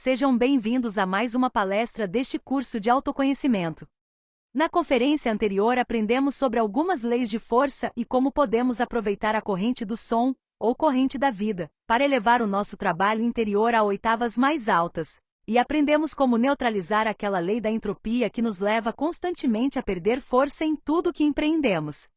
Sejam bem-vindos a mais uma palestra deste curso de autoconhecimento. Na conferência anterior aprendemos sobre algumas leis de força e como podemos aproveitar a corrente do som, ou corrente da vida, para elevar o nosso trabalho interior a oitavas mais altas. E aprendemos como neutralizar aquela lei da entropia que nos leva constantemente a perder força em tudo que empreendemos.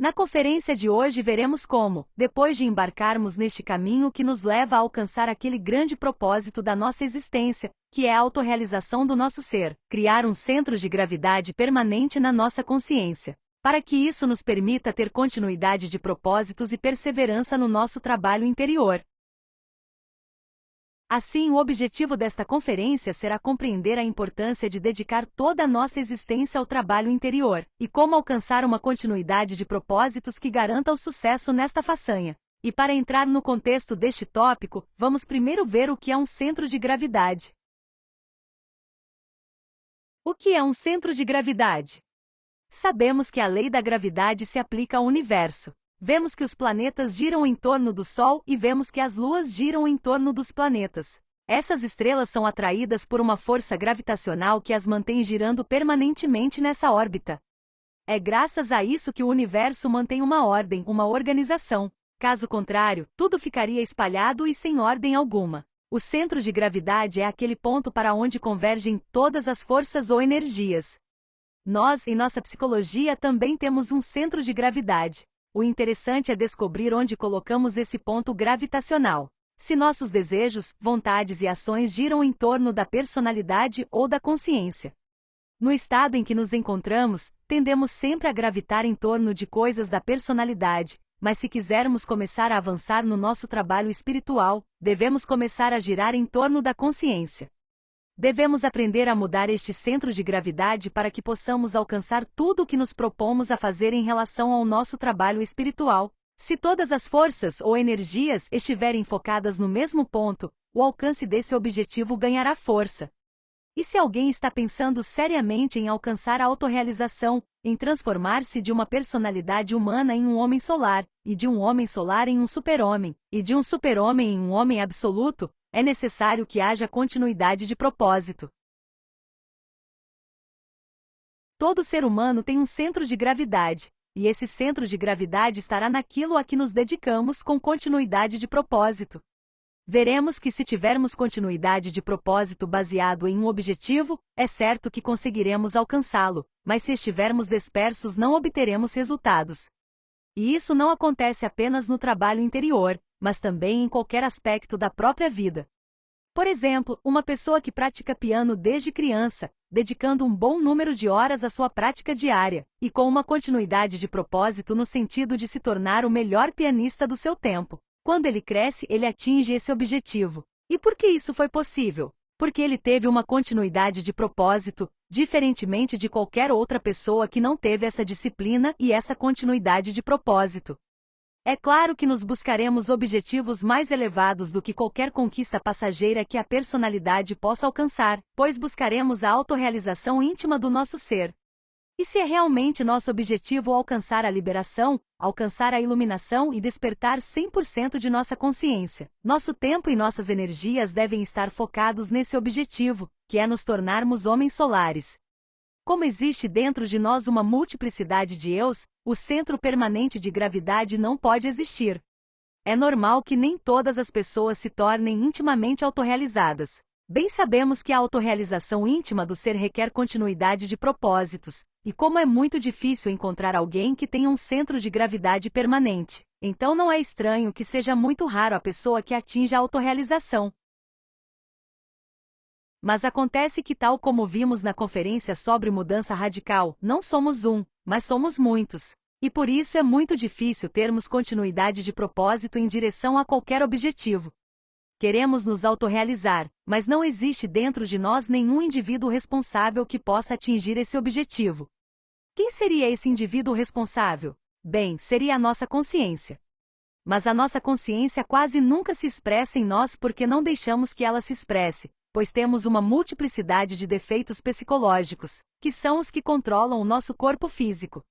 Na conferência de hoje veremos como, depois de embarcarmos neste caminho que nos leva a alcançar aquele grande propósito da nossa existência, que é a autorrealização do nosso ser, criar um centro de gravidade permanente na nossa consciência, para que isso nos permita ter continuidade de propósitos e perseverança no nosso trabalho interior. Assim, o objetivo desta conferência será compreender a importância de dedicar toda a nossa existência ao trabalho interior, e como alcançar uma continuidade de propósitos que garanta o sucesso nesta façanha. E para entrar no contexto deste tópico, vamos primeiro ver o que é um centro de gravidade. O que é um centro de gravidade? Sabemos que a lei da gravidade se aplica ao universo. Vemos que os planetas giram em torno do Sol e vemos que as luas giram em torno dos planetas. Essas estrelas são atraídas por uma força gravitacional que as mantém girando permanentemente nessa órbita. É graças a isso que o universo mantém uma ordem, uma organização. Caso contrário, tudo ficaria espalhado e sem ordem alguma. O centro de gravidade é aquele ponto para onde convergem todas as forças ou energias. Nós, em nossa psicologia, também temos um centro de gravidade. O interessante é descobrir onde colocamos esse ponto gravitacional. Se nossos desejos, vontades e ações giram em torno da personalidade ou da consciência. No estado em que nos encontramos, tendemos sempre a gravitar em torno de coisas da personalidade, mas se quisermos começar a avançar no nosso trabalho espiritual, devemos começar a girar em torno da consciência. Devemos aprender a mudar este centro de gravidade para que possamos alcançar tudo o que nos propomos a fazer em relação ao nosso trabalho espiritual. Se todas as forças ou energias estiverem focadas no mesmo ponto, o alcance desse objetivo ganhará força. E se alguém está pensando seriamente em alcançar a autorrealização, em transformar-se de uma personalidade humana em um homem solar, e de um homem solar em um super-homem, e de um super-homem em um homem absoluto, é necessário que haja continuidade de propósito. Todo ser humano tem um centro de gravidade, e esse centro de gravidade estará naquilo a que nos dedicamos com continuidade de propósito. Veremos que se tivermos continuidade de propósito baseado em um objetivo, é certo que conseguiremos alcançá-lo, mas se estivermos dispersos não obteremos resultados. E isso não acontece apenas no trabalho interior, mas também em qualquer aspecto da própria vida. Por exemplo, uma pessoa que pratica piano desde criança, dedicando um bom número de horas à sua prática diária, e com uma continuidade de propósito no sentido de se tornar o melhor pianista do seu tempo. Quando ele cresce, ele atinge esse objetivo. E por que isso foi possível? Porque ele teve uma continuidade de propósito, diferentemente de qualquer outra pessoa que não teve essa disciplina e essa continuidade de propósito. É claro que nos buscaremos objetivos mais elevados do que qualquer conquista passageira que a personalidade possa alcançar, pois buscaremos a autorrealização íntima do nosso ser. E se é realmente nosso objetivo alcançar a liberação, alcançar a iluminação e despertar 100% de nossa consciência, nosso tempo e nossas energias devem estar focados nesse objetivo, que é nos tornarmos homens solares. Como existe dentro de nós uma multiplicidade de eus, o centro permanente de gravidade não pode existir. É normal que nem todas as pessoas se tornem intimamente autorrealizadas. Bem sabemos que a autorrealização íntima do ser requer continuidade de propósitos, e como é muito difícil encontrar alguém que tenha um centro de gravidade permanente, então não é estranho que seja muito raro a pessoa que atinja a autorrealização. Mas acontece que, tal como vimos na conferência sobre mudança radical, não somos um, mas somos muitos. E por isso é muito difícil termos continuidade de propósito em direção a qualquer objetivo. Queremos nos autorrealizar, mas não existe dentro de nós nenhum indivíduo responsável que possa atingir esse objetivo. Quem seria esse indivíduo responsável? Bem, seria a nossa consciência. Mas a nossa consciência quase nunca se expressa em nós porque não deixamos que ela se expresse, pois temos uma multiplicidade de defeitos psicológicos, que são os que controlam o nosso corpo físico.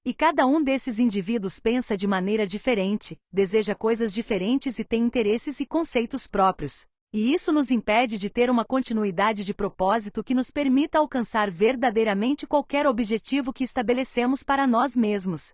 E cada um desses indivíduos pensa de maneira diferente, deseja coisas diferentes e tem interesses e conceitos próprios. E isso nos impede de ter uma continuidade de propósito que nos permita alcançar verdadeiramente qualquer objetivo que estabelecemos para nós mesmos.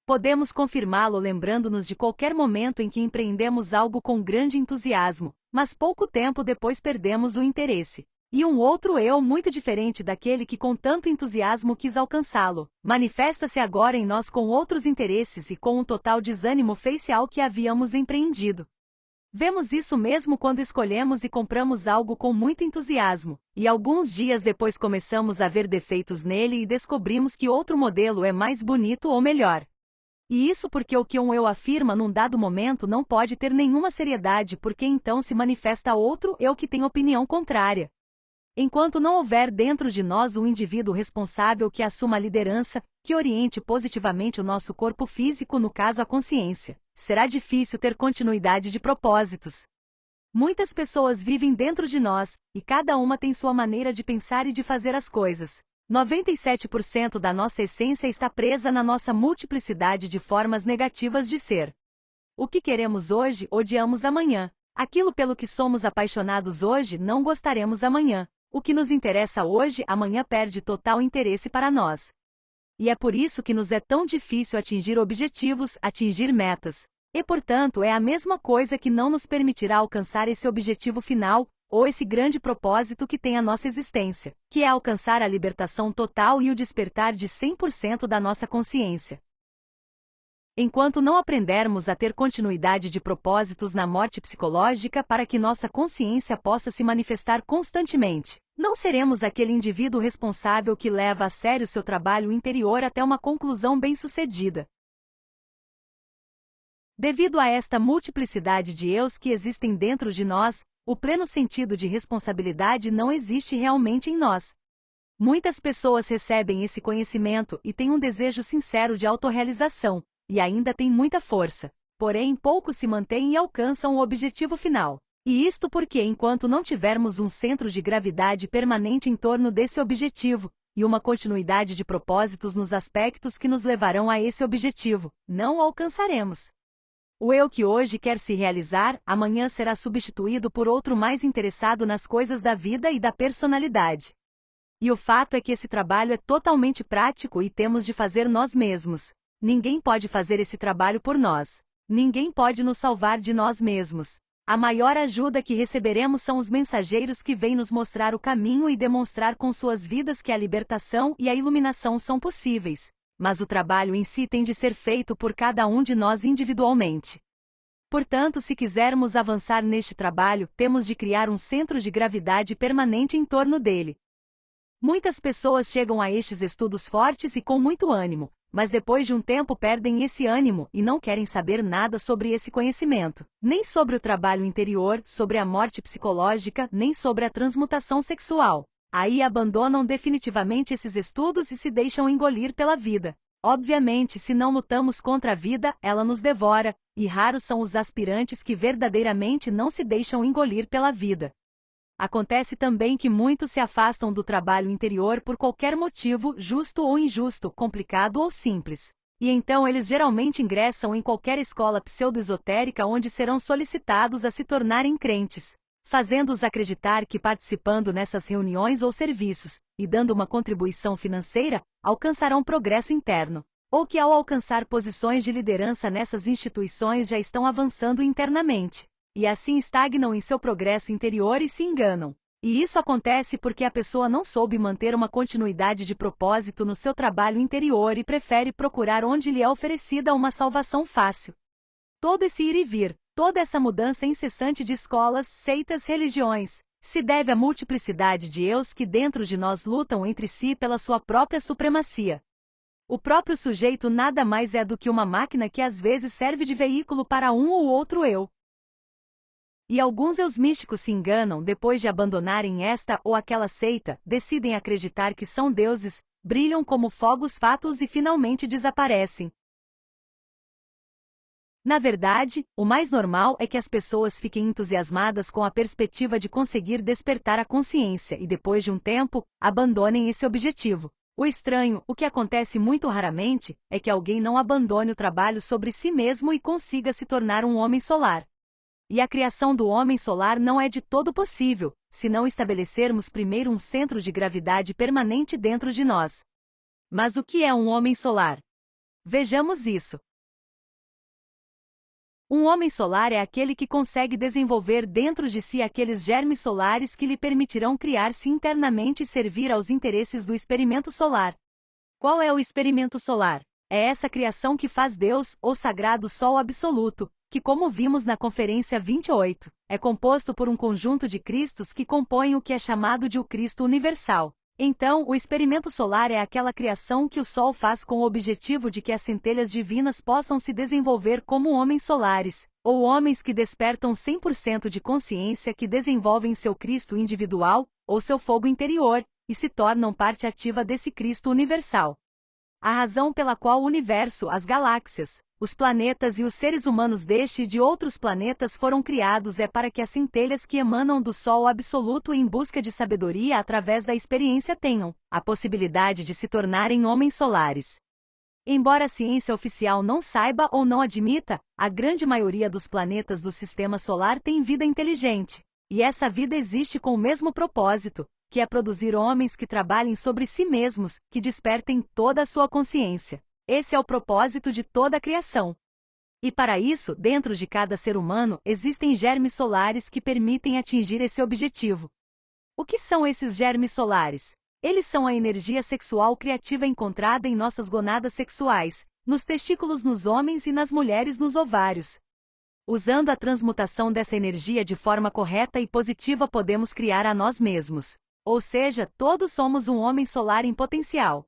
Podemos confirmá-lo lembrando-nos de qualquer momento em que empreendemos algo com grande entusiasmo, mas pouco tempo depois perdemos o interesse. E um outro eu muito diferente daquele que com tanto entusiasmo quis alcançá-lo, manifesta-se agora em nós com outros interesses e com um total desânimo face ao que havíamos empreendido. Vemos isso mesmo quando escolhemos e compramos algo com muito entusiasmo, e alguns dias depois começamos a ver defeitos nele e descobrimos que outro modelo é mais bonito ou melhor. E isso porque o que um eu afirma num dado momento não pode ter nenhuma seriedade porque então se manifesta outro eu que tem opinião contrária. Enquanto não houver dentro de nós um indivíduo responsável que assuma a liderança, que oriente positivamente o nosso corpo físico, no caso a consciência, será difícil ter continuidade de propósitos. Muitas pessoas vivem dentro de nós, e cada uma tem sua maneira de pensar e de fazer as coisas. 97% da nossa essência está presa na nossa multiplicidade de formas negativas de ser. O que queremos hoje, odiamos amanhã. Aquilo pelo que somos apaixonados hoje, não gostaremos amanhã. O que nos interessa hoje, amanhã perde total interesse para nós. E é por isso que nos é tão difícil atingir objetivos, atingir metas. E portanto é a mesma coisa que não nos permitirá alcançar esse objetivo final, ou esse grande propósito que tem a nossa existência, que é alcançar a libertação total e o despertar de 100% da nossa consciência. Enquanto não aprendermos a ter continuidade de propósitos na morte psicológica para que nossa consciência possa se manifestar constantemente, não seremos aquele indivíduo responsável que leva a sério seu trabalho interior até uma conclusão bem-sucedida. Devido a esta multiplicidade de eus que existem dentro de nós, o pleno sentido de responsabilidade não existe realmente em nós. Muitas pessoas recebem esse conhecimento e têm um desejo sincero de autorrealização, e ainda têm muita força, porém poucos se mantêm e alcançam o objetivo final. E isto porque enquanto não tivermos um centro de gravidade permanente em torno desse objetivo, e uma continuidade de propósitos nos aspectos que nos levarão a esse objetivo, não o alcançaremos. O eu que hoje quer se realizar, amanhã será substituído por outro mais interessado nas coisas da vida e da personalidade. E o fato é que esse trabalho é totalmente prático e temos de fazer nós mesmos. Ninguém pode fazer esse trabalho por nós. Ninguém pode nos salvar de nós mesmos. A maior ajuda que receberemos são os mensageiros que vêm nos mostrar o caminho e demonstrar com suas vidas que a libertação e a iluminação são possíveis. Mas o trabalho em si tem de ser feito por cada um de nós individualmente. Portanto, se quisermos avançar neste trabalho, temos de criar um centro de gravidade permanente em torno dele. Muitas pessoas chegam a estes estudos fortes e com muito ânimo, mas depois de um tempo perdem esse ânimo e não querem saber nada sobre esse conhecimento, nem sobre o trabalho interior, sobre a morte psicológica, nem sobre a transmutação sexual. Aí abandonam definitivamente esses estudos e se deixam engolir pela vida. Obviamente, se não lutamos contra a vida, ela nos devora, e raros são os aspirantes que verdadeiramente não se deixam engolir pela vida. Acontece também que muitos se afastam do trabalho interior por qualquer motivo, justo ou injusto, complicado ou simples. E então eles geralmente ingressam em qualquer escola pseudo-esotérica onde serão solicitados a se tornarem crentes, fazendo-os acreditar que participando nessas reuniões ou serviços, e dando uma contribuição financeira, alcançarão progresso interno, ou que ao alcançar posições de liderança nessas instituições já estão avançando internamente. E assim estagnam em seu progresso interior e se enganam. E isso acontece porque a pessoa não soube manter uma continuidade de propósito no seu trabalho interior e prefere procurar onde lhe é oferecida uma salvação fácil. Todo esse ir e vir, toda essa mudança incessante de escolas, seitas, religiões, se deve à multiplicidade de eus que dentro de nós lutam entre si pela sua própria supremacia. O próprio sujeito nada mais é do que uma máquina que às vezes serve de veículo para um ou outro eu. E alguns eus místicos se enganam depois de abandonarem esta ou aquela seita, decidem acreditar que são deuses, brilham como fogos fatos e finalmente desaparecem. Na verdade, o mais normal é que as pessoas fiquem entusiasmadas com a perspectiva de conseguir despertar a consciência e depois de um tempo, abandonem esse objetivo. O estranho, o que acontece muito raramente, é que alguém não abandone o trabalho sobre si mesmo e consiga se tornar um homem solar. E a criação do homem solar não é de todo possível, se não estabelecermos primeiro um centro de gravidade permanente dentro de nós. Mas o que é um homem solar? Vejamos isso. Um homem solar é aquele que consegue desenvolver dentro de si aqueles germes solares que lhe permitirão criar-se internamente e servir aos interesses do experimento solar. Qual é o experimento solar? É essa criação que faz Deus, ou sagrado Sol absoluto, que, como vimos na Conferência 28, é composto por um conjunto de Cristos que compõem o que é chamado de o Cristo universal. Então, o experimento solar é aquela criação que o Sol faz com o objetivo de que as centelhas divinas possam se desenvolver como homens solares, ou homens que despertam 100% de consciência, que desenvolvem seu Cristo individual, ou seu fogo interior, e se tornam parte ativa desse Cristo universal. A razão pela qual o universo, as galáxias, os planetas e os seres humanos deste e de outros planetas foram criados é para que as centelhas que emanam do Sol absoluto em busca de sabedoria através da experiência tenham a possibilidade de se tornarem homens solares. Embora a ciência oficial não saiba ou não admita, a grande maioria dos planetas do Sistema Solar tem vida inteligente. E essa vida existe com o mesmo propósito, que é produzir homens que trabalhem sobre si mesmos, que despertem toda a sua consciência. Esse é o propósito de toda a criação. E para isso, dentro de cada ser humano, existem germes solares que permitem atingir esse objetivo. O que são esses germes solares? Eles são a energia sexual criativa encontrada em nossas gonadas sexuais, nos testículos nos homens e nas mulheres nos ovários. Usando a transmutação dessa energia de forma correta e positiva, podemos criar a nós mesmos. Ou seja, todos somos um homem solar em potencial.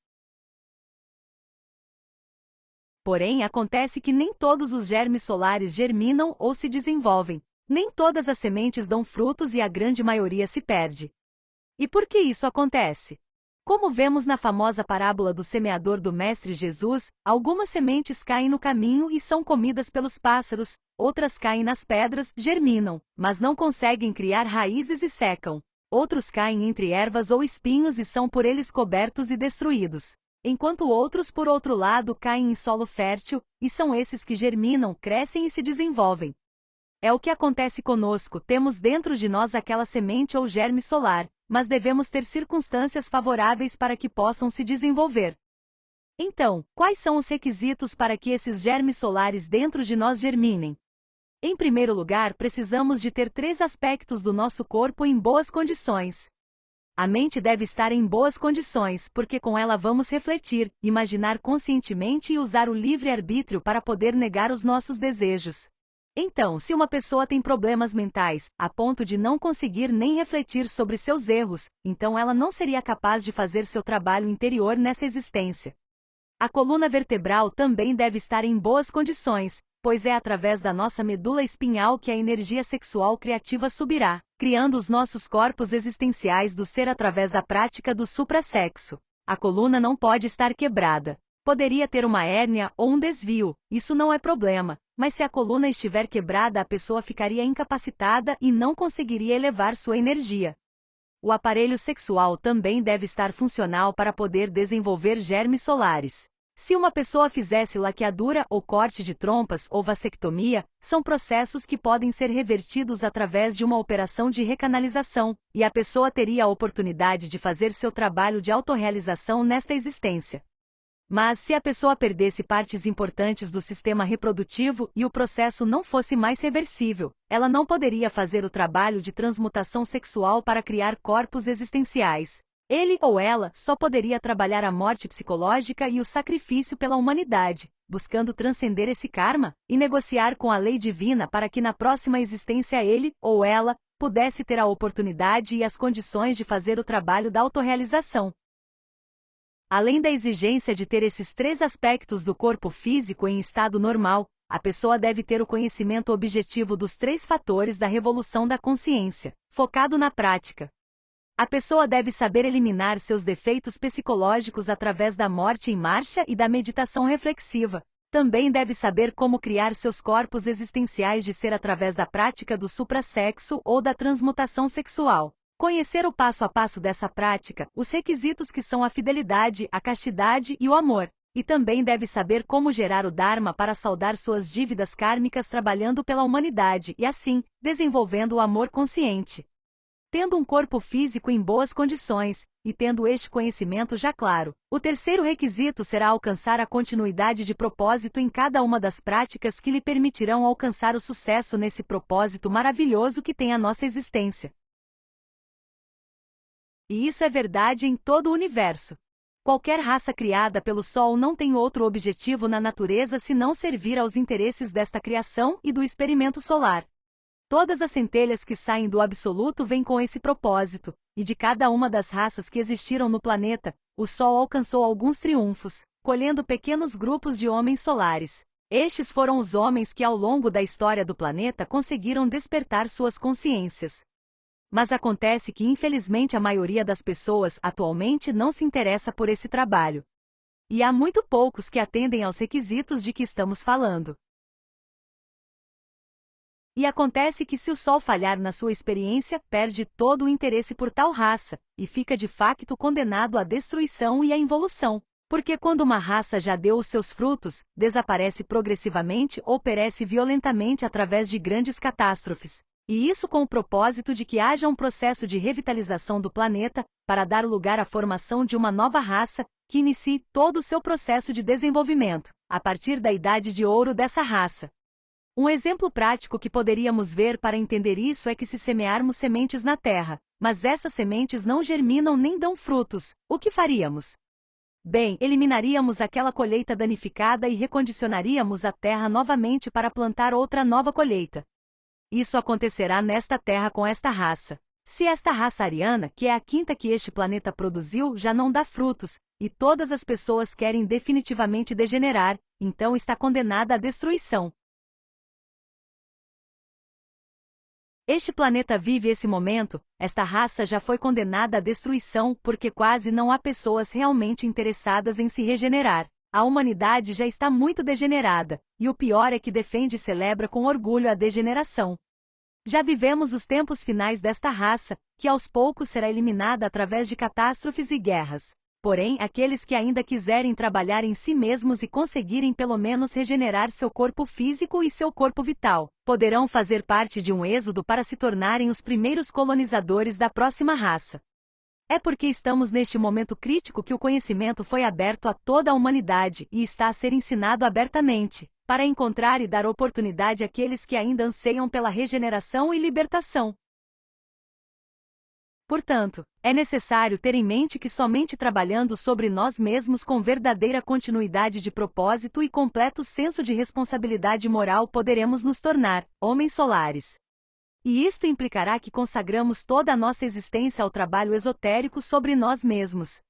Porém, acontece que nem todos os germes solares germinam ou se desenvolvem. Nem todas as sementes dão frutos e a grande maioria se perde. E por que isso acontece? Como vemos na famosa parábola do semeador do Mestre Jesus, algumas sementes caem no caminho e são comidas pelos pássaros, outras caem nas pedras, germinam, mas não conseguem criar raízes e secam. Outros caem entre ervas ou espinhos e são por eles cobertos e destruídos. Enquanto outros, por outro lado, caem em solo fértil, e são esses que germinam, crescem e se desenvolvem. É o que acontece conosco, temos dentro de nós aquela semente ou germe solar, mas devemos ter circunstâncias favoráveis para que possam se desenvolver. Então, quais são os requisitos para que esses germes solares dentro de nós germinem? Em primeiro lugar, precisamos de ter 3 aspectos do nosso corpo em boas condições. A mente deve estar em boas condições, porque com ela vamos refletir, imaginar conscientemente e usar o livre-arbítrio para poder negar os nossos desejos. Então, se uma pessoa tem problemas mentais, a ponto de não conseguir nem refletir sobre seus erros, então ela não seria capaz de fazer seu trabalho interior nessa existência. A coluna vertebral também deve estar em boas condições, pois é através da nossa medula espinhal que a energia sexual criativa subirá, criando os nossos corpos existenciais do ser através da prática do suprassexo. A coluna não pode estar quebrada. Poderia ter uma hérnia ou um desvio, isso não é problema, mas se a coluna estiver quebrada, a pessoa ficaria incapacitada e não conseguiria elevar sua energia. O aparelho sexual também deve estar funcional para poder desenvolver germes solares. Se uma pessoa fizesse laqueadura ou corte de trompas ou vasectomia, são processos que podem ser revertidos através de uma operação de recanalização, e a pessoa teria a oportunidade de fazer seu trabalho de autorrealização nesta existência. Mas se a pessoa perdesse partes importantes do sistema reprodutivo e o processo não fosse mais reversível, ela não poderia fazer o trabalho de transmutação sexual para criar corpos existenciais. Ele ou ela só poderia trabalhar a morte psicológica e o sacrifício pela humanidade, buscando transcender esse karma e negociar com a lei divina para que na próxima existência ele ou ela pudesse ter a oportunidade e as condições de fazer o trabalho da autorrealização. Além da exigência de ter esses 3 aspectos do corpo físico em estado normal, a pessoa deve ter o conhecimento objetivo dos 3 fatores da revolução da consciência, focado na prática. A pessoa deve saber eliminar seus defeitos psicológicos através da morte em marcha e da meditação reflexiva. Também deve saber como criar seus corpos existenciais de ser através da prática do suprassexo ou da transmutação sexual. Conhecer o passo a passo dessa prática, os requisitos que são a fidelidade, a castidade e o amor. E também deve saber como gerar o Dharma para saldar suas dívidas kármicas trabalhando pela humanidade e, assim, desenvolvendo o amor consciente. Tendo um corpo físico em boas condições, e tendo este conhecimento já claro, o terceiro requisito será alcançar a continuidade de propósito em cada uma das práticas que lhe permitirão alcançar o sucesso nesse propósito maravilhoso que tem a nossa existência. E isso é verdade em todo o universo. Qualquer raça criada pelo Sol não tem outro objetivo na natureza senão servir aos interesses desta criação e do experimento solar. Todas as centelhas que saem do Absoluto vêm com esse propósito, e de cada uma das raças que existiram no planeta, o Sol alcançou alguns triunfos, colhendo pequenos grupos de homens solares. Estes foram os homens que ao longo da história do planeta conseguiram despertar suas consciências. Mas acontece que infelizmente a maioria das pessoas atualmente não se interessa por esse trabalho. E há muito poucos que atendem aos requisitos de que estamos falando. E acontece que se o Sol falhar na sua experiência, perde todo o interesse por tal raça, e fica de facto condenado à destruição e à involução. Porque quando uma raça já deu os seus frutos, desaparece progressivamente ou perece violentamente através de grandes catástrofes. E isso com o propósito de que haja um processo de revitalização do planeta, para dar lugar à formação de uma nova raça, que inicie todo o seu processo de desenvolvimento, a partir da idade de ouro dessa raça. Um exemplo prático que poderíamos ver para entender isso é que se semearmos sementes na terra, mas essas sementes não germinam nem dão frutos, o que faríamos? Bem, eliminaríamos aquela colheita danificada e recondicionaríamos a terra novamente para plantar outra nova colheita. Isso acontecerá nesta terra com esta raça. Se esta raça ariana, que é a quinta que este planeta produziu, já não dá frutos, e todas as pessoas querem definitivamente degenerar, então está condenada à destruição. Este planeta vive esse momento, esta raça já foi condenada à destruição porque quase não há pessoas realmente interessadas em se regenerar. A humanidade já está muito degenerada, e o pior é que defende e celebra com orgulho a degeneração. Já vivemos os tempos finais desta raça, que aos poucos será eliminada através de catástrofes e guerras. Porém, aqueles que ainda quiserem trabalhar em si mesmos e conseguirem pelo menos regenerar seu corpo físico e seu corpo vital, poderão fazer parte de um êxodo para se tornarem os primeiros colonizadores da próxima raça. É porque estamos neste momento crítico que o conhecimento foi aberto a toda a humanidade e está a ser ensinado abertamente, para encontrar e dar oportunidade àqueles que ainda anseiam pela regeneração e libertação. Portanto, é necessário ter em mente que somente trabalhando sobre nós mesmos com verdadeira continuidade de propósito e completo senso de responsabilidade moral poderemos nos tornar homens solares. E isto implicará que consagramos toda a nossa existência ao trabalho esotérico sobre nós mesmos.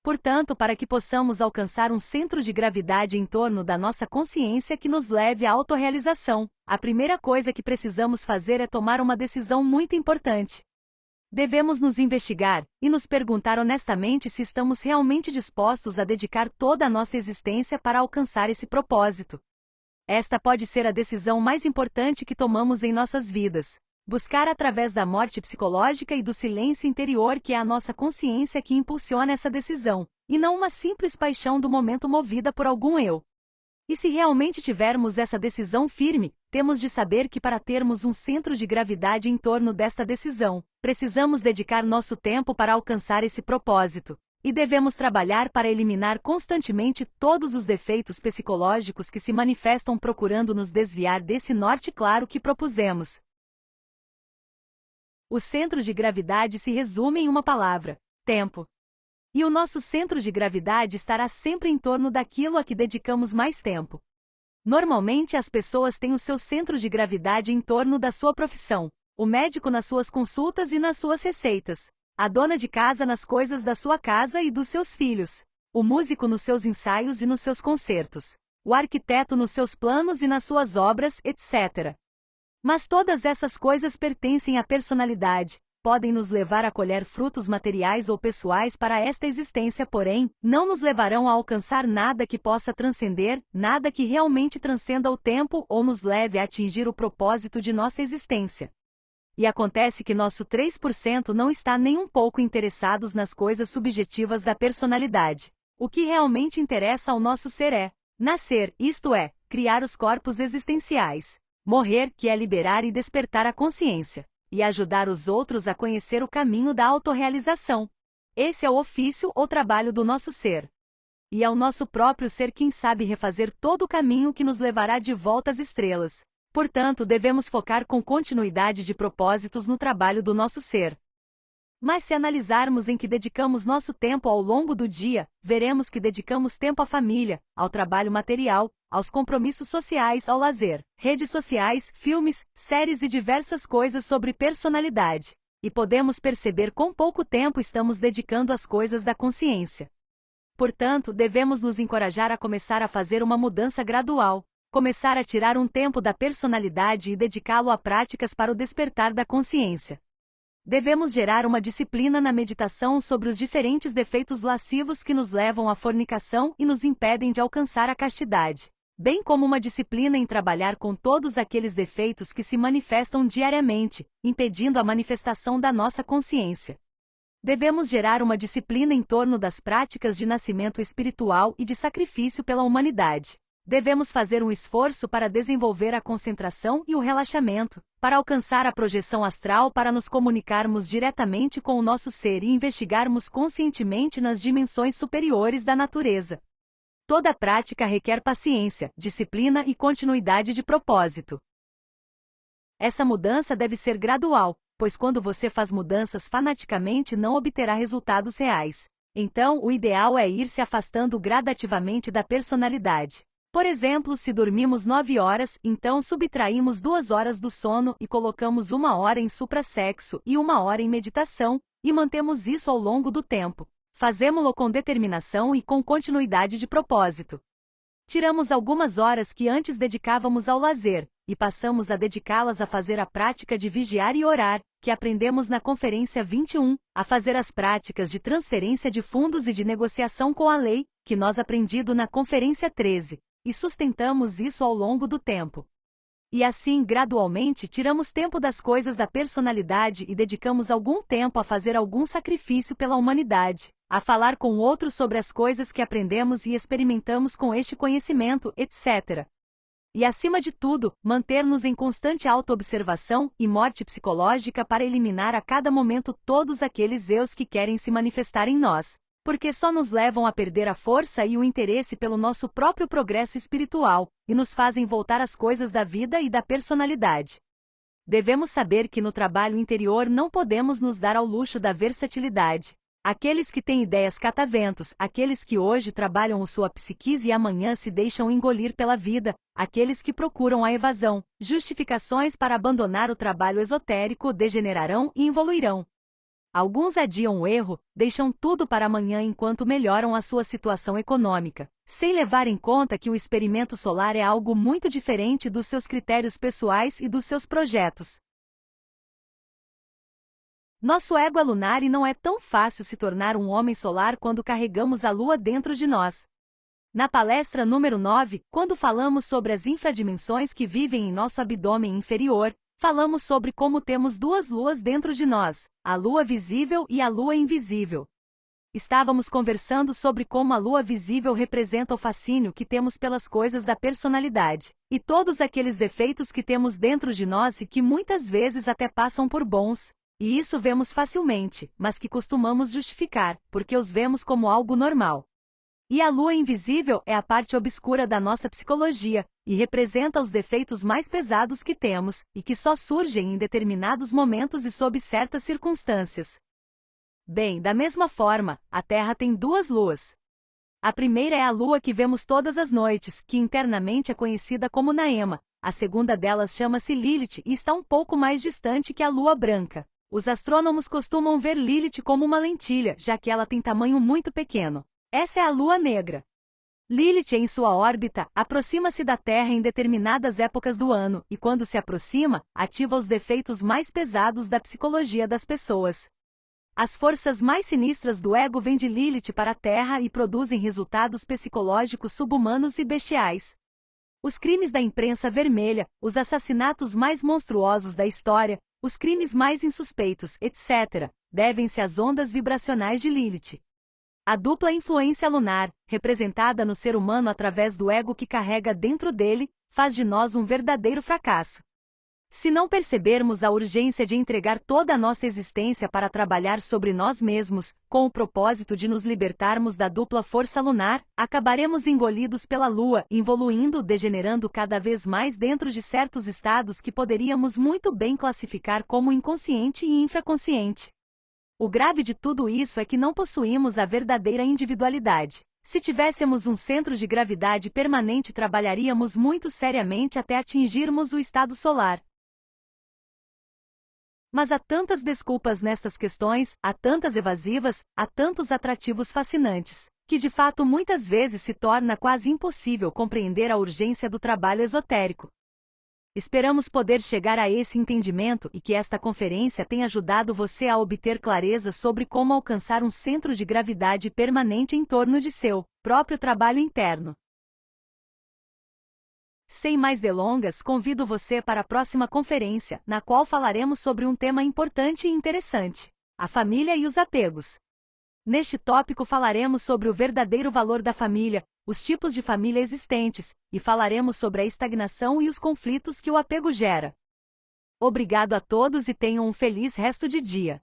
Portanto, para que possamos alcançar um centro de gravidade em torno da nossa consciência que nos leve à autorrealização, a primeira coisa que precisamos fazer é tomar uma decisão muito importante. Devemos nos investigar e nos perguntar honestamente se estamos realmente dispostos a dedicar toda a nossa existência para alcançar esse propósito. Esta pode ser a decisão mais importante que tomamos em nossas vidas. Buscar através da morte psicológica e do silêncio interior que é a nossa consciência que impulsiona essa decisão, e não uma simples paixão do momento movida por algum eu. E se realmente tivermos essa decisão firme, temos de saber que para termos um centro de gravidade em torno desta decisão, precisamos dedicar nosso tempo para alcançar esse propósito. E devemos trabalhar para eliminar constantemente todos os defeitos psicológicos que se manifestam procurando nos desviar desse norte claro que propusemos. O centro de gravidade se resume em uma palavra: tempo. E o nosso centro de gravidade estará sempre em torno daquilo a que dedicamos mais tempo. Normalmente as pessoas têm o seu centro de gravidade em torno da sua profissão, o médico nas suas consultas e nas suas receitas, a dona de casa nas coisas da sua casa e dos seus filhos, o músico nos seus ensaios e nos seus concertos, o arquiteto nos seus planos e nas suas obras, etc. Mas todas essas coisas pertencem à personalidade, podem nos levar a colher frutos materiais ou pessoais para esta existência, porém, não nos levarão a alcançar nada que possa transcender, nada que realmente transcenda o tempo ou nos leve a atingir o propósito de nossa existência. E acontece que nosso 3% não está nem um pouco interessados nas coisas subjetivas da personalidade. O que realmente interessa ao nosso ser é nascer, isto é, criar os corpos existenciais. Morrer, que é liberar e despertar a consciência, e ajudar os outros a conhecer o caminho da autorrealização. Esse é o ofício ou trabalho do nosso ser. E é o nosso próprio ser quem sabe refazer todo o caminho que nos levará de volta às estrelas. Portanto, devemos focar com continuidade de propósitos no trabalho do nosso ser. Mas se analisarmos em que dedicamos nosso tempo ao longo do dia, veremos que dedicamos tempo à família, ao trabalho material, aos compromissos sociais, ao lazer, redes sociais, filmes, séries e diversas coisas sobre personalidade. E podemos perceber quão pouco tempo estamos dedicando às coisas da consciência. Portanto, devemos nos encorajar a começar a fazer uma mudança gradual, começar a tirar um tempo da personalidade e dedicá-lo a práticas para o despertar da consciência. Devemos gerar uma disciplina na meditação sobre os diferentes defeitos lascivos que nos levam à fornicação e nos impedem de alcançar a castidade, bem como uma disciplina em trabalhar com todos aqueles defeitos que se manifestam diariamente, impedindo a manifestação da nossa consciência. Devemos gerar uma disciplina em torno das práticas de nascimento espiritual e de sacrifício pela humanidade. Devemos fazer um esforço para desenvolver a concentração e o relaxamento, para alcançar a projeção astral, para nos comunicarmos diretamente com o nosso ser e investigarmos conscientemente nas dimensões superiores da natureza. Toda prática requer paciência, disciplina e continuidade de propósito. Essa mudança deve ser gradual, pois quando você faz mudanças fanaticamente não obterá resultados reais. Então, o ideal é ir se afastando gradativamente da personalidade. Por exemplo, se dormimos 9 horas, então subtraímos 2 horas do sono e colocamos 1 hora em suprassexo e 1 hora em meditação, e mantemos isso ao longo do tempo. Fazemo-lo com determinação e com continuidade de propósito. Tiramos algumas horas que antes dedicávamos ao lazer, e passamos a dedicá-las a fazer a prática de vigiar e orar, que aprendemos na Conferência 21, a fazer as práticas de transferência de fundos e de negociação com a lei, que nós aprendido na Conferência 13. E sustentamos isso ao longo do tempo. E assim, gradualmente, tiramos tempo das coisas da personalidade e dedicamos algum tempo a fazer algum sacrifício pela humanidade, a falar com outros sobre as coisas que aprendemos e experimentamos com este conhecimento, etc. E acima de tudo, manter-nos em constante autoobservação e morte psicológica para eliminar a cada momento todos aqueles eus que querem se manifestar em nós, porque só nos levam a perder a força e o interesse pelo nosso próprio progresso espiritual, e nos fazem voltar às coisas da vida e da personalidade. Devemos saber que no trabalho interior não podemos nos dar ao luxo da versatilidade. Aqueles que têm ideias cataventos, aqueles que hoje trabalham sua psiquise e amanhã se deixam engolir pela vida, aqueles que procuram a evasão, justificações para abandonar o trabalho esotérico degenerarão e evoluirão. Alguns adiam o erro, deixam tudo para amanhã enquanto melhoram a sua situação econômica, sem levar em conta que o experimento solar é algo muito diferente dos seus critérios pessoais e dos seus projetos. Nosso ego é lunar e não é tão fácil se tornar um homem solar quando carregamos a lua dentro de nós. Na palestra número 9, quando falamos sobre as infradimensões que vivem em nosso abdômen inferior, falamos sobre como temos 2 luas dentro de nós, a lua visível e a lua invisível. Estávamos conversando sobre como a lua visível representa o fascínio que temos pelas coisas da personalidade, e todos aqueles defeitos que temos dentro de nós e que muitas vezes até passam por bons, e isso vemos facilmente, mas que costumamos justificar, porque os vemos como algo normal. E a lua invisível é a parte obscura da nossa psicologia, e representa os defeitos mais pesados que temos, e que só surgem em determinados momentos e sob certas circunstâncias. Bem, da mesma forma, a Terra tem 2 luas. A primeira é a lua que vemos todas as noites, que internamente é conhecida como Naema. A segunda delas chama-se Lilith e está um pouco mais distante que a lua branca. Os astrônomos costumam ver Lilith como uma lentilha, já que ela tem tamanho muito pequeno. Essa é a lua negra. Lilith, em sua órbita, aproxima-se da Terra em determinadas épocas do ano, e quando se aproxima, ativa os defeitos mais pesados da psicologia das pessoas. As forças mais sinistras do ego vêm de Lilith para a Terra e produzem resultados psicológicos subhumanos e bestiais. Os crimes da imprensa vermelha, os assassinatos mais monstruosos da história, os crimes mais insuspeitos, etc., devem-se às ondas vibracionais de Lilith. A dupla influência lunar, representada no ser humano através do ego que carrega dentro dele, faz de nós um verdadeiro fracasso. Se não percebermos a urgência de entregar toda a nossa existência para trabalhar sobre nós mesmos, com o propósito de nos libertarmos da dupla força lunar, acabaremos engolidos pela lua, evoluindo, degenerando cada vez mais dentro de certos estados que poderíamos muito bem classificar como inconsciente e infraconsciente. O grave de tudo isso é que não possuímos a verdadeira individualidade. Se tivéssemos um centro de gravidade permanente, trabalharíamos muito seriamente até atingirmos o estado solar. Mas há tantas desculpas nestas questões, há tantas evasivas, há tantos atrativos fascinantes, que de fato muitas vezes se torna quase impossível compreender a urgência do trabalho esotérico. Esperamos poder chegar a esse entendimento e que esta conferência tenha ajudado você a obter clareza sobre como alcançar um centro de gravidade permanente em torno de seu próprio trabalho interno. Sem mais delongas, convido você para a próxima conferência, na qual falaremos sobre um tema importante e interessante: a família e os apegos. Neste tópico falaremos sobre o verdadeiro valor da família, os tipos de família existentes, e falaremos sobre a estagnação e os conflitos que o apego gera. Obrigado a todos e tenham um feliz resto de dia.